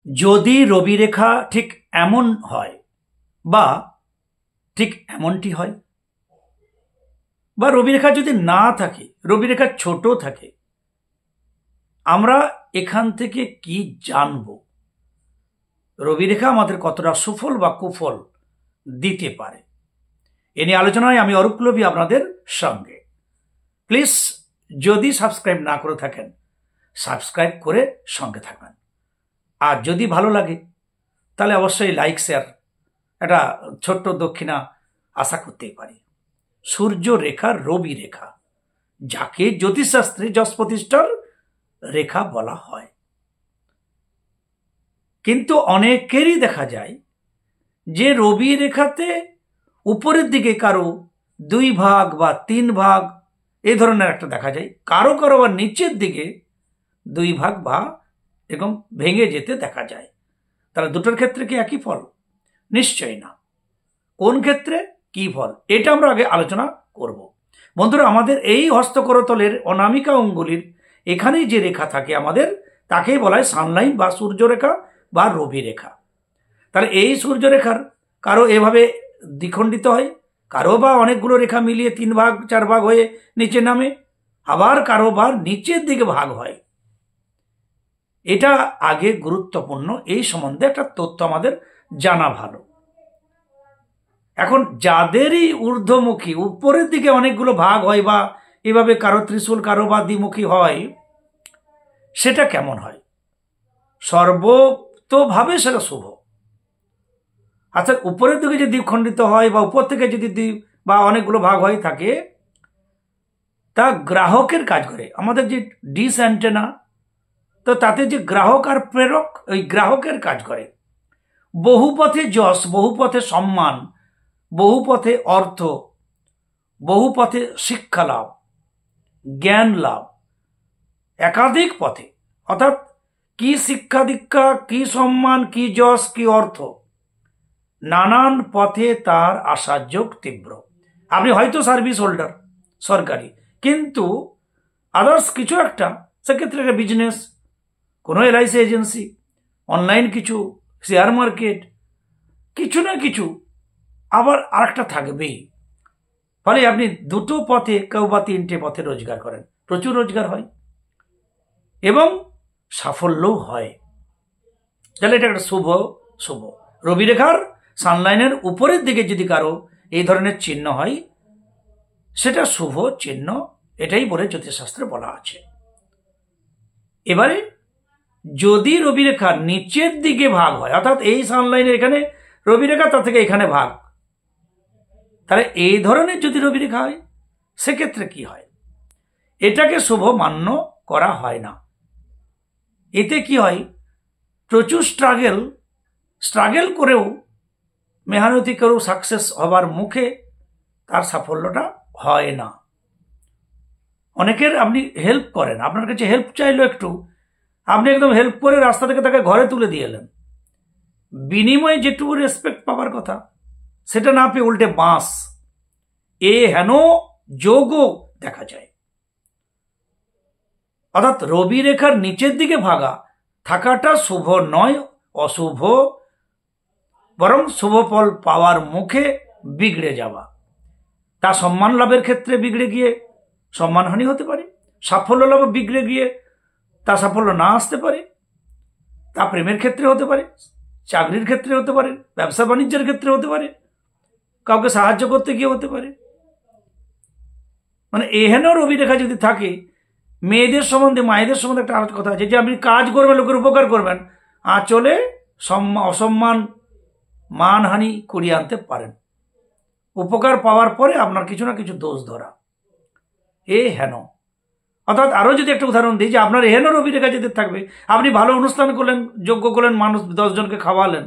যদি রবি রেখা ঠিক এমন হয় বা ঠিক এমনটি হয়, বা রবি রেখা যদি না থাকে, রবি রেখা ছোট থাকে, আমরা এখান থেকে কি জানব রবি রেখা আমাদের কতটা সুফল বা কুফল দিতে পারে? এ নিয়ে আলোচনায় আমি অরূপ লোভী আপনাদের সঙ্গে। প্লিজ যদি সাবস্ক্রাইব না করে থাকেন, সাবস্ক্রাইব করে সঙ্গে থাকবেন। আর যদি ভালো লাগে তাহলে অবশ্যই লাইক শেয়ার একটা ছোট্ট দক্ষিণা আশা করতেই পারি। সূর্য রেখা রবি রেখা, যাকে জ্যোতিষশাস্ত্রে যশ প্রতিষ্ঠার রেখা বলা হয়। কিন্তু অনেকেরই দেখা যায় যে রবি রেখাতে উপরের দিকে কারো 2 ভাগ বা 3 ভাগ এই ধরনের একটা দেখা যায়, কারো কারো বা নিচের দিকে 2 ভাগ বা এরকম ভেঙে যেতে দেখা যায়। তাহলে দুটোর ক্ষেত্রে কি একই ফল? নিশ্চয়ই না। কোন ক্ষেত্রে কি ফল এটা আমরা আগে আলোচনা করব। বন্ধুরা, আমাদের এই হস্তকরতলের অনামিকা অঙ্গুলির এখানেই যে রেখা থাকে আমাদের, তাকেই বলা হয় সানলাইন বা সূর্যরেখা বা রবি রেখা। তাহলে এই সূর্যরেখার কারো এভাবে দ্বিখণ্ডিত হয়, কারো বা অনেকগুলো রেখা মিলিয়ে 3 ভাগ 4 ভাগ হয়ে নিচে নামে, আবার কারো বা নিচের দিকে ভাগ হয়। এটা আগে গুরুত্বপূর্ণ, এই সম্বন্ধে একটা তথ্য আমাদের জানা ভালো। এখন যাদেরই ঊর্ধ্বমুখী উপরের দিকে অনেকগুলো ভাগ হয় বা এভাবে কারো ত্রিশূল কারো বা দ্বিমুখী হয়, সেটা কেমন হয়? সর্বতোভাবে সেটা শুভ। আচ্ছা, উপরের দিকে যদি দ্বিখণ্ডিত হয় বা উপর থেকে যদি বা অনেকগুলো ভাগ হয়ে থাকে, তা গ্রাহকের কাজ করে। আমাদের যে ডিশ অ্যান্টেনা, তো তাতে যে গ্রাহক আর প্রেরক, ওই গ্রাহকের কাজ করে। বহুপথে যশ, বহুপথে সম্মান, বহুপথে অর্থ, বহুপথে শিক্ষা লাভ, জ্ঞান লাভ, একাধিক পথে, অর্থাৎ কি শিক্ষা দীক্ষা, কি সম্মান, কি যশ, কি অর্থ, নানান পথে তার আসার যোগ তীব্র। আপনি হয়তো সার্ভিস হোল্ডার সরকারি, কিন্তু আদার্স কিছু একটা, সেক্ষেত্রে একটা বিজনেস, কোনো এলআইসি এজেন্সি, অনলাইন কিছু, শেয়ার মার্কেট, কিছু না কিছু আবার আরেকটা থাকবেই। ফলে আপনি দুটো পথে, কেউ বা 3টে পথে রোজগার করেন, প্রচুর রোজগার হয় এবং সাফল্যও হয়। তাহলে এটা একটা শুভ শুভ। রবি রেখার সানলাইনের উপরের দিকে যদি কারো এই ধরনের চিহ্ন হয়, সেটা শুভ চিহ্ন, এটাই বলে জ্যোতিষশাস্ত্রে বলা আছে। এবারে যদি রবি রেখার নিচের দিকে ভাগ হয়, অর্থাৎ এই সানলাইনের এখানে রবি রেখা, তার থেকে এখানে ভাগ, তাহলে এই ধরনের যদি রবি রেখা হয়, সেক্ষেত্রে কি হয়? এটাকে শুভ মান্য করা হয় না। এতে কি হয়? প্রচুর স্ট্রাগল করেও, মেহনতি করেও সাকসেস হবার মুখে তার সাফল্যটা হয় না। অনেকের আপনি হেল্প করেন, আপনার কাছে হেল্প চাইলো একটু, আপনি একদম হেল্প করে রাস্তা থেকে তাকে ঘরে তুলে দিয়ে এলেন, বিনিময়ে যেটুকু রেসপেক্ট পাওয়ার কথা সেটা না পেয়ে উল্টে বাঁশ, এ হেন যোগও দেখা যায়। অর্থাৎ রবি রেখার নিচের দিকে ভাগা থাকাটা শুভ নয়, অশুভ, বরং শুভ ফল পাওয়ার মুখে বিগড়ে যাওয়া। তা সম্মান লাভের ক্ষেত্রে বিগড়ে গিয়ে সম্মানহানি হতে পারে, সাফল্য লাভ বিগড়ে গিয়ে তা সাফল্য না আসতে পারে, তা প্রেমের ক্ষেত্রে হতে পারে, চাকরির ক্ষেত্রে হতে পারে, ব্যবসা বাণিজ্যের ক্ষেত্রে হতে পারে, কাউকে সাহায্য করতে গিয়ে হতে পারে। মানে এহেন রবি রেখা যদি থাকে, মেয়েদের সম্বন্ধে, মায়েদের সম্বন্ধে একটা কথা আছে যে আপনি কাজ করবেন, লোকের উপকার করবেন, আঁচলে অসম্মান মানহানি করিয়ে আনতে পারেন। উপকার পাওয়ার পরে আপনার কিছু না কিছু দোষ ধরা, এ হেন। অর্থাৎ আরো যদি একটা উদাহরণ দিই, যে আপনার এহেন রবি রেখা যেতে থাকবে, আপনি ভালো অনুষ্ঠান করলেন, যজ্ঞ করলেন, মানুষ 10 জনকে খাওয়ালেন,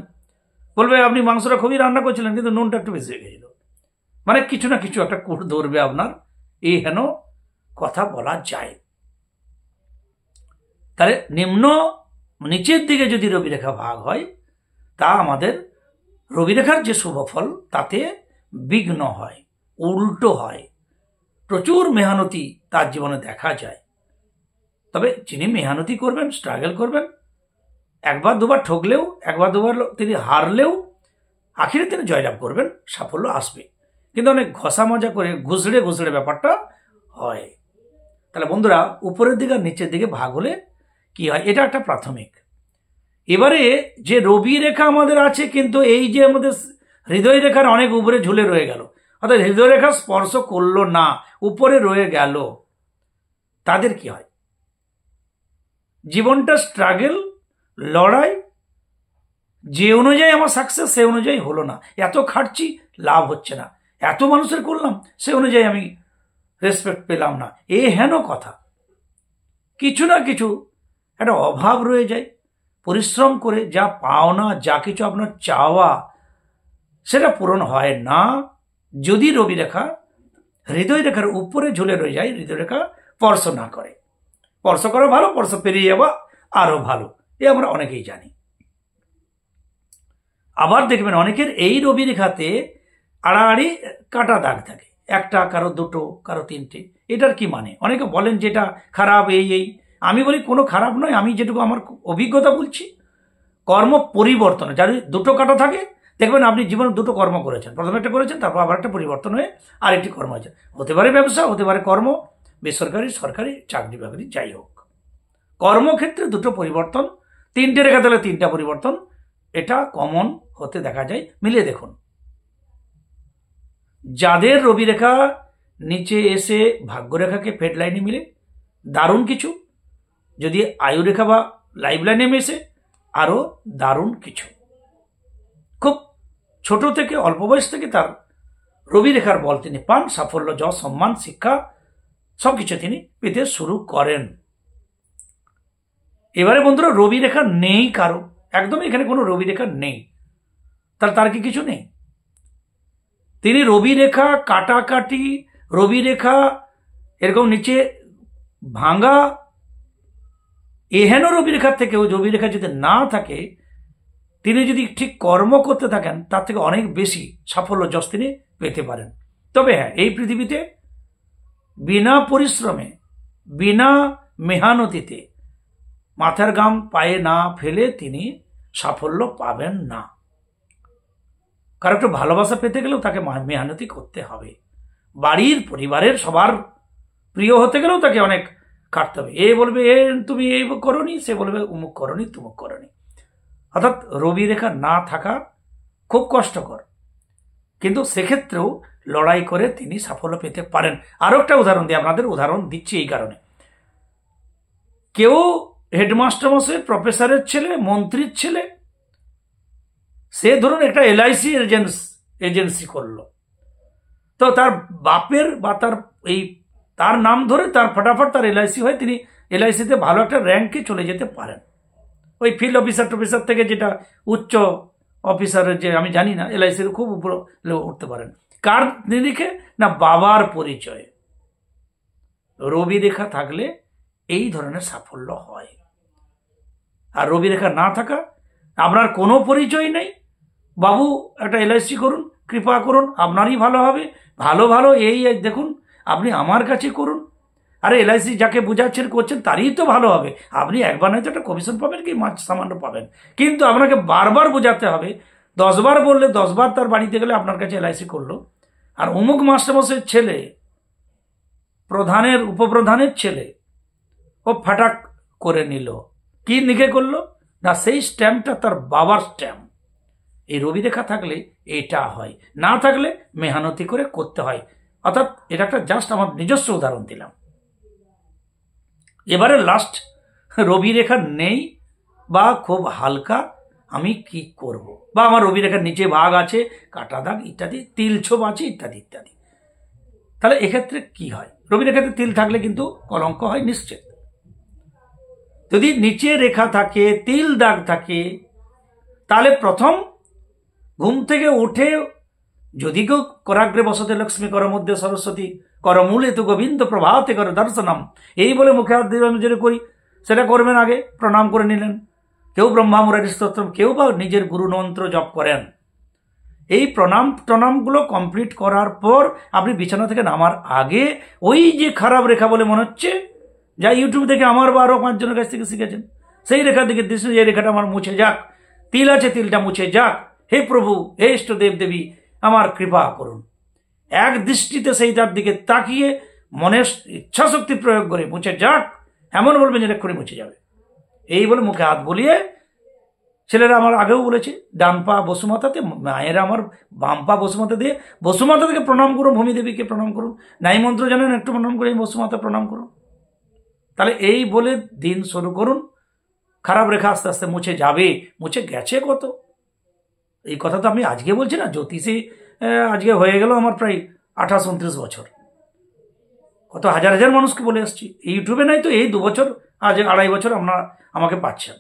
বলবে আপনি মাংসটা খুবই রান্না করছিলেন কিন্তু নুনটা একটু বেশি হয়ে গেছিল। মানে কিছু না কিছু একটা কুট ধরবে আপনার, এই হেন কথা বলা যায়। তাহলে নিচের দিকে যদি রবি রেখা ভাগ হয়, তা আমাদের রবি রেখার যে শুভ ফল তাতে বিঘ্ন হয়, উল্টো হয়। প্রচুর মেহনতি তার জীবনে দেখা যায়। তবে যিনি মেহনতি করবেন, স্ট্রাগল করবেন, একবার দুবার ঠকলেও, একবার দুবার তিনি হারলেও আখিরে তিনি জয়লাভ করবেন, সাফল্য আসবে। কিন্তু অনেক ঘষা মজা করে ঘুষড়ে ঘুষড়ে ব্যাপারটা হয়। তাহলে বন্ধুরা, উপরের দিকে আর নিচের দিকে ভাগ হলে কি হয়, এটা একটা প্রাথমিক। এবারে যে রবি রেখা আমাদের আছে, কিন্তু এই যে আমাদের হৃদয় রেখার অনেক উপরে ঝুলে রয়ে গেল, অর্থাৎ হৃদয় রেখা স্পর্শ করলো না, উপরে রয়ে গেল, তাদের কি হয়? জীবনটা স্ট্রাগল, লড়াই, যে অনুযায়ী আমার সাকসেস সে অনুযায়ী হলো না, এত খাটছি লাভ হচ্ছে না, এত মানুষের করলাম সে অনুযায়ী আমি রেসপেক্ট পেলাম না, এ হেন কথা। কিছু না কিছু একটা অভাব রয়ে যায়। পরিশ্রম করে যা পাওনা, যা কিছু আপনার চাওয়া, সেটা পূরণ হয় না যদি রবি রেখা হৃদয় রেখার উপরে ঝুলে রয়ে যায়, হৃদয় রেখা স্পর্শ না করে। স্পর্শ করা ভালো, স্পর্শ পেরিয়ে যাওয়া আরো ভালো, এ আমরা অনেকেই জানি। আবার দেখবেন অনেকের এই রবি রেখাতে আড়াআড়ি কাটা দাগ থাকে, একটা, কারো দুটো, কারো তিনটে। এটার কি মানে? অনেকে বলেন যে এটা খারাপ, এই। আমি বলি কোনো খারাপ নয়, আমি যেটুকু আমার অভিজ্ঞতা বলছি। কর্ম পরিবর্তন, যার দুটো কাটা থাকে দেখবেন আপনি জীবনে দুটো কর্ম করেছেন, প্রথমে একটা করেছেন, তারপর আবার একটা পরিবর্তন হয়ে আরেকটি কর্ম হয়েছে। হতে পারে ব্যবসা, হতে পারে কর্ম, বেসরকারি, সরকারি, চাকরি বাকরি, যাই হোক, কর্মক্ষেত্রে দুটো পরিবর্তন, তিনটে রেখা তাহলে তিনটা পরিবর্তন, এটা কমন হতে দেখা যায়। মিলিয়ে দেখুন, যাদের রবি রেখা নিচে এসে ভাগ্যরেখাকে ফেড লাইনে মিলে দারুণ কিছু, যদি আয়ু রেখা বা লাইফ লাইনে মেশে আরো দারুণ কিছু। খুব ছোট থেকে, অল্প বয়স থেকে তার রবি রেখার বল তিনি পান, সাফল্য, যশ, সম্মান, শিক্ষা সবকিছু তিনি পেতে শুরু করেন। এবারে বন্ধুরা, রবি রেখা নেই কারো, একদম এখানে কোনো রবি রেখা নেই, তার কি কিছু নেই? তিনি রবি রেখা কাটাকাটি, রবি রেখা এরকম নিচে ভাঙা, এহেন রবি রেখার থেকেও রবি রেখা যদি না থাকে, তিনি যদি ঠিক কর্ম করতে থাকেন, তার থেকে অনেক বেশি সাফল্য, যশ তিনি পেতে পারেন। তবে হ্যাঁ, এই পৃথিবীতে বিনা পরিশ্রমে, বিনা মেহনতিতে, মাথার ঘাম পায়ে না ফেলে তিনি সাফল্য পাবেন না। কারণ একটু ভালোবাসা পেতে গেলেও তাকে মেহনতি করতে হবে। বাড়ির, পরিবারের সবার প্রিয় হতে গেলেও তাকে অনেক কাটতে হবে। এ বলবে এ তুমি এই করনি, সে বলবে উমুক করনি, তুমুক করনি। অর্থাৎ রবি রেখা না থাকা খুব কষ্টকর, কিন্তু সেক্ষেত্রেও লড়াই করে তিনি সাফল্য পেতে পারেন। আরো একটা উদাহরণ দিই, আপনাদের উদাহরণ দিচ্ছি এই কারণে, কেউ হেডমাস্টার মশাই, প্রফেসরের ছেলে, মন্ত্রীর ছেলে, সে ধরুন একটা LIC এজেন্সি করলো, তো তার বাপের বা তার নাম ধরে তার ফটাফট তার LIC হয়, তিনি LICতে ভালো একটা র্যাঙ্কে চলে যেতে পারেন। ওই ফিল্ড অফিসার থেকে যেটা উচ্চ অফিসারের, যে আমি জানি না, LICর খুব উপরে উঠতে পারেন। কার নিরিখে? না, বাবার পরিচয়। রবি রেখা থাকলে এই ধরনের সাফল্য হয়। আর রবি রেখা না থাকা, আপনার কোনো পরিচয় নেই, বাবু একটা LIC করুন, কৃপা করুন, আপনারই ভালো হবে, ভালো এই দেখুন, আপনি আমার কাছে করুন। আরে LIC যাকে বুঝাচ্ছেন করছেন তারই তো ভালো হবে, আপনি একবার নয়তো একটা কমিশন পাবেন, কি মাছ সামান্য পাবেন, কিন্তু আপনাকে বারবার বোঝাতে হবে। 10 বার বললে 10 বার তার বাড়িতে গেলে আপনার কাছে LIC করলো। আর অমুক মাস্টারমশাইয়ের ছেলে, প্রধানের, উপপ্রধানের ছেলে, ও ফাটাক করে নিল, কি লিখে করলো না, সেই স্ট্যাম্পটা তার বাবার স্ট্যাম্প। এই রবি রেখা থাকলে এটা হয়, না থাকলে মেহনতি করে করতে হয়। অর্থাৎ এটা একটা জাস্ট আমার নিজস্ব উদাহরণ দিলাম। এবারে লাস্ট, রবি রেখা নেই বা খুব হালকা, আমি কি করব? বা আমার রবি রেখার নিচে ভাগ আছে, কাটা দাগ ইত্যাদি, তিল ছোপ আছে ইত্যাদি ইত্যাদি। তাহলে এক্ষেত্রে কি হয়? রবি রেখাতে তিল থাকলে কিন্তু কলঙ্ক হয় নিশ্চিত। যদি নিচে রেখা থাকে, তিল দাগ থাকে, তাহলে প্রথম ঘুম থেকে উঠে যদি কেউ করাগ্রে বসতে লক্ষ্মী, কর মধ্যে সরস্বতী, কর মূলে তো গোবিন্দ প্রভাতে কর দর্শনম, এই বলে মুখে হাত দিয়ে আমি যেটা করি সেটা করবেন, আগে প্রণাম করে নিলেন। কেউ ব্রহ্মা মুরারি স্তোত্রম, কেউ বা নিজের গুরু মন্ত্র জপ করেন। এই প্রণামগুলো কমপ্লিট করার পর আপনি বিছানা থেকে নামার আগে ওই যে খারাপ রেখা বলে মনে হচ্ছে, যা ইউটিউব থেকে আমার বা আরো 5 জনের কাছ থেকে শিখেছেন, সেই রেখার দিকে দৃষ্টি, এই রেখাটা আমার মুছে যাক, তিল আছে তিলটা মুছে যাক, হে প্রভু, হে ইষ্টদেব দেবী আমার কৃপা করুন। এক দৃষ্টিতে সেইটার দিকে তাকিয়ে মনের ইচ্ছাশক্তি প্রয়োগ করে মুছে যাক, এমন বলবেন যে এক্ষুনি মুছে যাবে। এই বলে মুখে হাত বলিয়ে, ছেলেরা আমার আগেও বলেছে, ডান পা বসুমাতাতে, মায়েরা আমার বাম পা বসুমাতা দিয়ে, বসুমাতা থেকে প্রণাম করুন, ভূমিদেবীকে প্রণাম করুন, নাই মন্ত্র জানেন একটু প্রণাম করে বসুমাতা প্রণাম করুন। তাহলে এই বলে দিন শুরু করুন, খারাপ রেখা আস্তে আস্তে মুছে যাবে, মুছে গেছে কত। এই কথা তো আমি আজকে বলছি না, জ্যোতিষী আজকে হয়ে গেল আমার প্রায় 28-29 বছর, কত হাজার হাজার মানুষকে বলে আসছি। ইউটিউবে নাই তো এই 2 বছর, আজ 2.5 বছর আপনারা আমাকে পাচ্ছেন।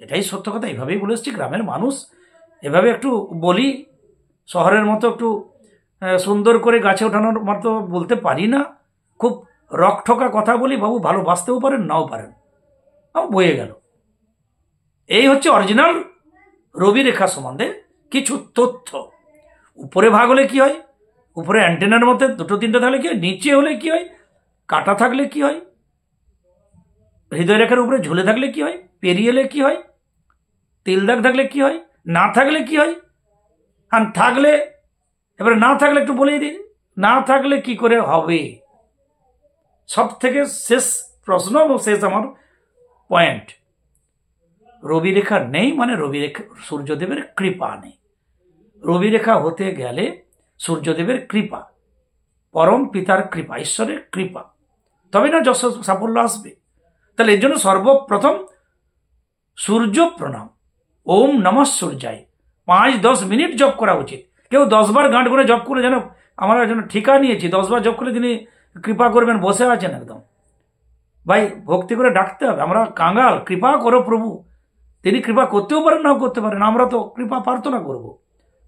এটাই সত্য কথা, এইভাবেই বলে এসছি। গ্রামের মানুষ এভাবে একটু বলি, শহরের মতো একটু সুন্দর করে গাছে ওঠানোর মতো বলতে পারি না, খুব রকঠকা কথা বলি। বাবু ভালোবাসতেও পারেন, নাও পারেন, বয়ে গেল। এই হচ্ছে অরিজিনাল রবি রেখা সম্বন্ধে কিছু তথ্য। উপরে ভাগ হলে কি হয়, উপরে অ্যান্টেনার মধ্যে 2-3টে থাকলে কি হয়, নিচে হলে কি হয়, কাটা থাকলে কি হয়, হৃদয় রেখার উপরে ঝুলে থাকলে কি হয়, পেরিয়ে এলে কি হয়, তিল দাগ থাকলে কি হয়, না থাকলে কি হয়, আর থাকলে, এবারে না থাকলে একটু বলেই দিন, না থাকলে কি করে হবে। সব থেকে শেষ প্রশ্ন এবং শেষ আমার পয়েন্ট, রবি রেখা নেই মানে রবি রেখা, সূর্যদেবের কৃপা নেই। রবি রেখা হতে গেলে সূর্যদেবের কৃপা, পরম পিতার কৃপা, ঈশ্বরের কৃপা, তবে না যশ সাফল্য আসবে। তাহলে এর জন্য সর্বপ্রথম সূর্য প্রণাম, ওম নমঃ সূর্যায় 5-10 মিনিট জপ করা উচিত। কেউ 10 বার গাঁট করে জপ করে যেন আমরা যেন ঠিকা নিয়েছি, 10 বার জপ করে তিনি কৃপা করবেন, বসে আছেন একদম। ভাই ভক্তি করে ডাকতে হবে, আমরা কাঙ্গাল, কৃপা করো প্রভু। তিনি কৃপা করতেও পারেন, নাও করতে পারেন, আমরা তো কৃপা প্রার্থনা করবো।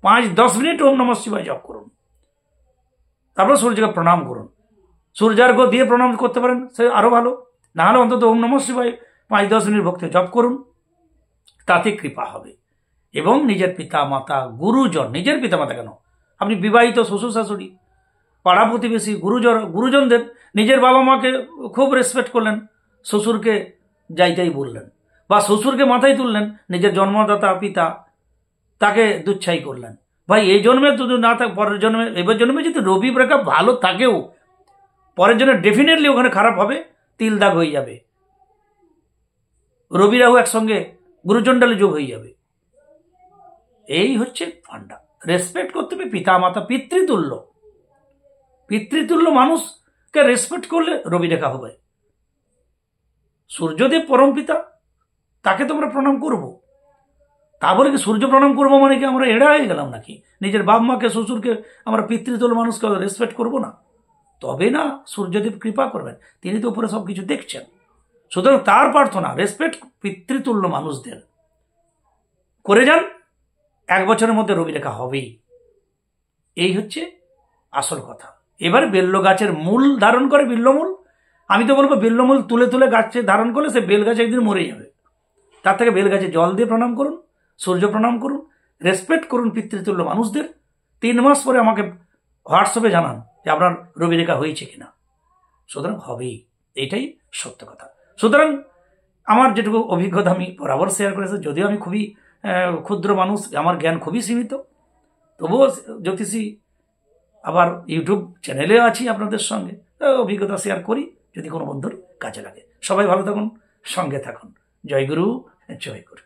5-10 মিনিট ওম নমঃ শিবায় জপ করুন, তারপর সূর্যকে প্রণাম করুন। সূর্যার্ঘ্য দিয়ে প্রণাম করতে পারেন, সে আরো ভালো, না হলে অন্তত ওম নমঃ শিবায় 5-10 মিনিট ভক্তি জপ করুন, তাতে কৃপা হবে। এবং নিজের পিতা মাতা, গুরুজন, নিজের পিতা মাতা কেন, আপনি বিবাহিত শ্বশুর শাশুড়ি, পাড়া প্রতিবেশী, গুরুজনদের, নিজের বাবা মাকে খুব রেসপেক্ট করলেন, শ্বশুরকে যাইতাই বললেন, বা শ্বশুরকে মাথায় তুললেন, নিজের জন্মদাতা পিতা তাকে দুচ্ছাই করলেন। ভাই এই জন্মে যদি না থাকে, পরের জন্মে, এবার জন্মে যদি রবি রেখা ভালো থাকেও পরের জন্য ডেফিনেটলি ওখানে খারাপ হবে, তিল দাগ হয়ে যাবে, রবি রাহু একসঙ্গে গুরুচণ্ডালে যোগ হয়ে যাবে। এই হচ্ছে ফান্ডা। রেসপেক্ট করতে হবে পিতা মাতা, পিতৃতুল্য, পিতৃতুল্য মানুষকে রেসপেক্ট করলে রবি রেখা হবে। সূর্যদেব পরম পিতা, তাকে তো আমরা প্রণাম করব। তা বলে কি সূর্য প্রণাম করবো মানে কি আমরা এড়া হয়ে গেলাম নাকি? নিজের বাপ মাকে, শ্বশুরকে আমরা পিতৃতুল্য মানুষকে রেসপেক্ট করব না? তবে না সূর্যদেব কৃপা করবেন, তিনি তো উপরে সব কিছু দেখছেন। সুতরাং তার প্রার্থনা, রেসপেক্ট পিতৃতুল্য মানুষদের করে যান, 1 বছরের মধ্যে রবি রেখা হবেই। এই হচ্ছে আসল কথা। এবার বেল্ল গাছের মূল ধারণ করে, বিল্লমূল, আমি তো বলবো বিল্লমূল তুলে তুলে গাছে ধারণ করলে সে বেল গাছ একদিন মরে যাবে। তার থেকে বেল গাছে জল দিয়ে প্রণাম করুন, সূর্য প্রণাম করুন, রেসপেক্ট করুন পিতৃতুল্য মানুষদের। 3 মাস পরে আমাকে হোয়াটসঅ্যাপে জানান যে আপনার রবি রেখা হয়েছে কিনা। সুতরাং হবেই, এটাই সত্য কথা। সুতরাং আমার যেটুকু অভিজ্ঞতা আমি বরাবর শেয়ার করেছি, যদিও আমি খুবই ক্ষুদ্র মানুষ, আমার জ্ঞান খুবই সীমিত, তবুও জ্যোতিষী আবার ইউটিউব চ্যানেলেও আছি আপনাদের সঙ্গে, অভিজ্ঞতা শেয়ার করি, যদি কোনো বন্ধুর কাজে লাগে। সবাই ভালো থাকুন, সঙ্গে থাকুন। জয় গুরু, জয় গুরু।